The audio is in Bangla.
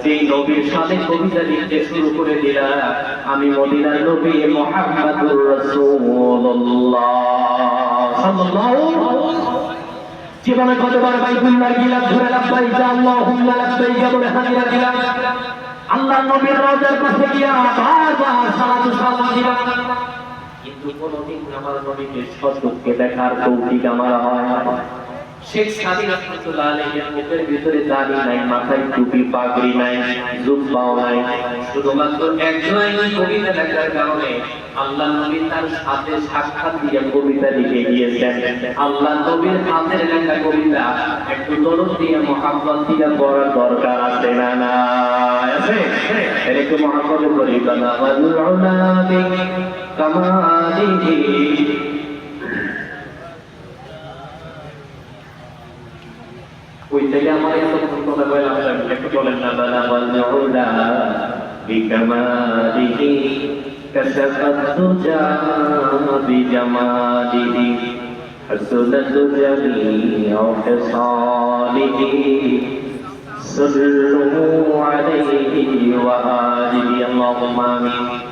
যেই নবীর সাথে কবিতা লিখতে শুরু করে দিলাম, আমি মদিনার নবী মুহাম্মদুর রাসূলুল্লাহ সাল্লাল্লাহু জীবনে কতবার বাইতুল্লাহ গিলাফ ধরে লাব্বাইক আল্লাহুম্মা লাব্বাইক বলে হাজিরা দিলাম, আল্লাহর নবীর রওজার কাছে গিয়া বারবার সালাতু সালাম দিলাম, কিন্তু কোনদিন আমার নবীকে সচক্ষে দেখার তৌফিক আমার হয় না। শেখ সাদী রাহমাতুল্লাহ আলাইহির মুখের ভিতরে দাড়ি নাই, মাথায় টুপি পাগড়ি নাই, জুব্বাও নাই, শুধুমাত্র একজনই কবিতা লেখার কারণে আল্লাহ নবী তার সাথে সাক্ষাৎ দিয়ে কবিতা লিখে গিয়েছেন। আল্লাহ নবীর হাতের লেখা কবিতা একটু দরদ দিয়ে মুহাব্বত দিয়ে পড়ার দরকার আছে না? না আছে? এর একটু মুহাব্বত করি বানা ওয়াল কামালিহি ওই থেকে আমার এত কথা বললাম, একটু বলেন না বানা ওয়াল বিকামালিহি كشفت الدجى بجماله حسنت جميع خصاله صلوا عليه وآله اللهم آمين.